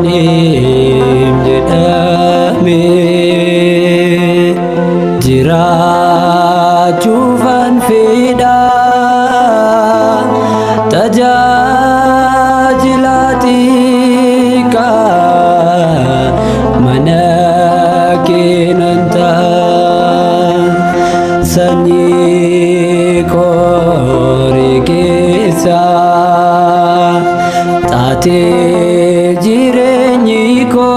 Naataaniim jedhamee jiraachuufan fedha tajaajilaatii mana keenan ta'a sanyii koorii keessa taatee jireenyi koo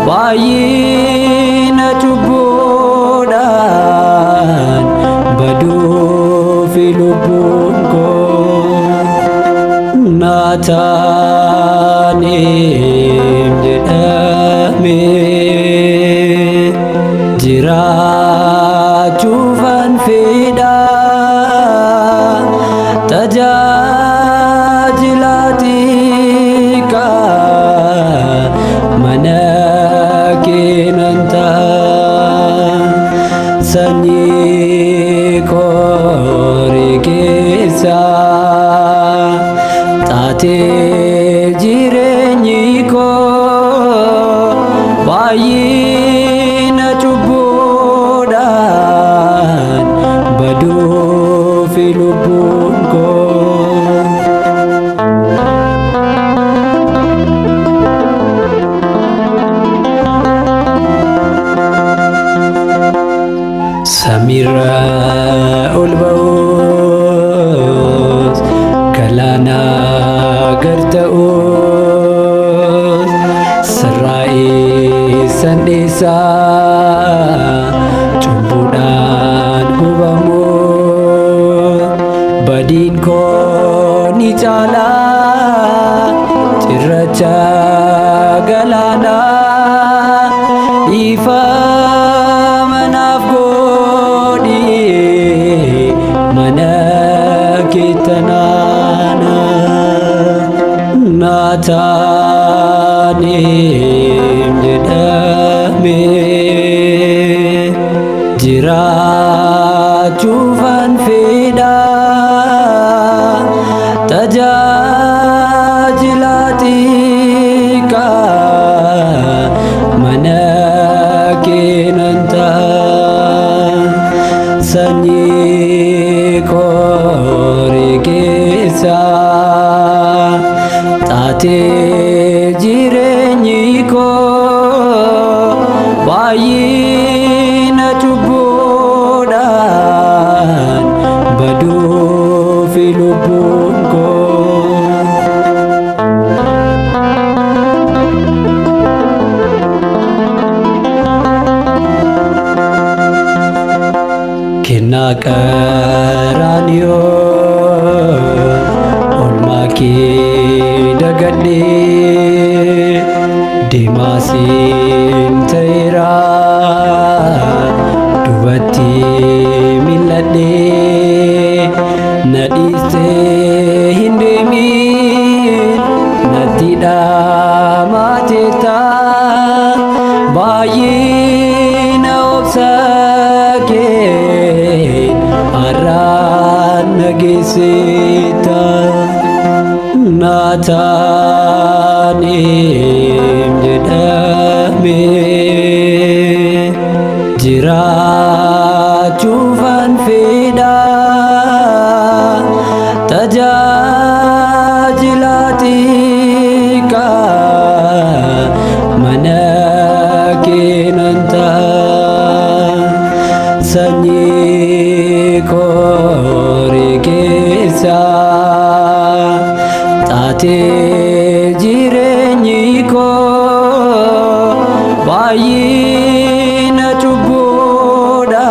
baay'ina cubbuudhaan baduufi lubbuun koo Naataaniim jedhamee jiraachuufan fedha tajaajilaatii mana keenan ta'a sanyii koorii keessa taatee jireenyi koo baay'ina cubbuudhaan baduufi lubbuun koo Samira ol ba'uus galaana gad ta'uus sirraa'ee sandeessaa cubbuudhaan gubamuus badiin koo ni caalaa cirracha galaanaa ifa manaaf mana keetanaana Naataaniim jedhamee jiraachuufan fedha tajaajilaatii mana keenan ta'a sanyii koorii keessa taatee jireenyi koo baay'ina cubbuudhaan baduufi lubbuun koo kennaa qaraaniyoo oolmaa kee dagadhee deemaasiin ta'eera duubatti mil'adhee na dhiistee hin deemin natti dhaamateetta baay'ina obsa kee arraan nageessita Naataaniim jedhamee jiraachuufan fedha tajaajilaatii mana keenan ta'a sanyii koorii keessa taatee jireenyi koo baay'ina cubbuudhaan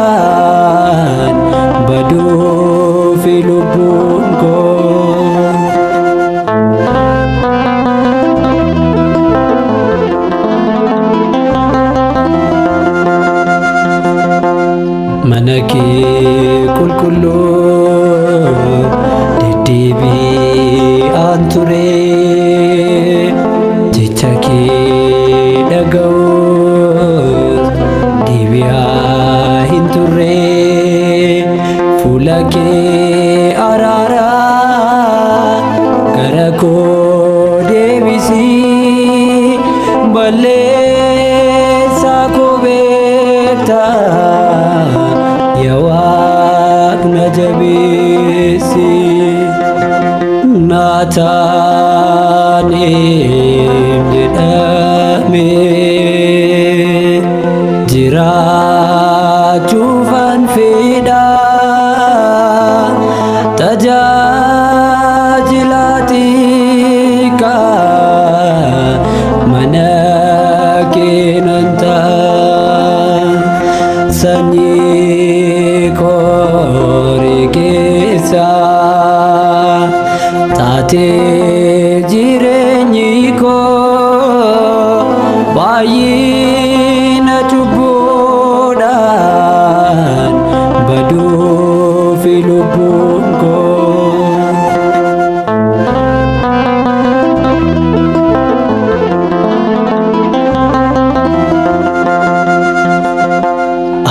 baduufi lubbuun koo mana kee qulqulluu deddeebi'aan ture Naataanim jedhame jiraachuufan fedha tajaajilaatii mana kee nan ta'a sanyii koo keessa taatee jireenyi koo baay'ina cubbuudhaan baduufi lubbuun koo.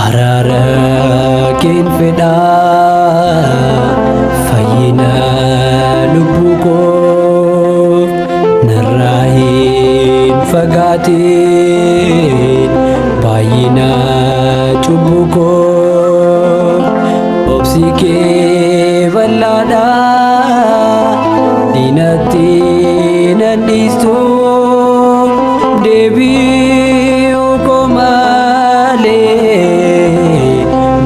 Araara keen fedhaa fayyina lubbuu koo narraa hin fagaatin baay'ina cubbuu koo obsi kee bal'aadha diinatti nan dhiistu deebi'uu koo malee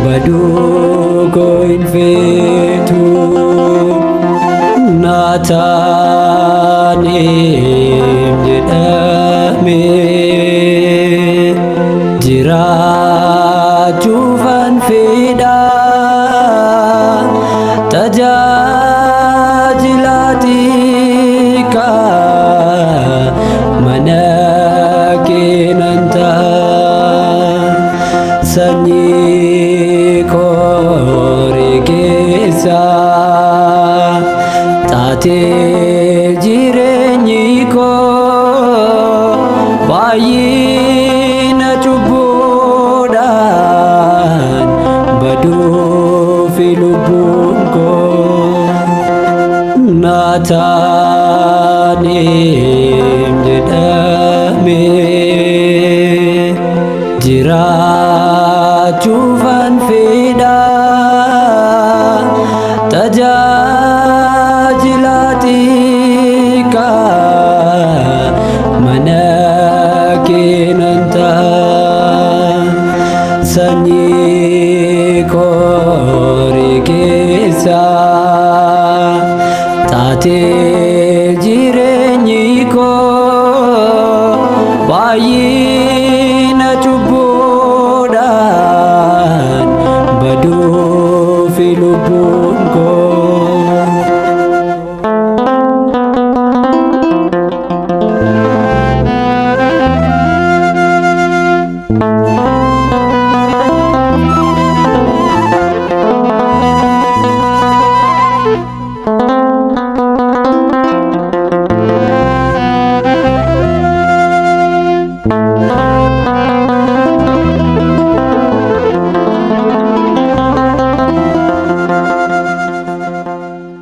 baduu koo hin feetu. Naataanim jedhame jiraachuufan fedha tajaajilaatii mana kee nan ta'a sanyii koo keessa taatee jireenyi koo baay'ina cubbuudhaan baduufi lubbuun koo. Naataanim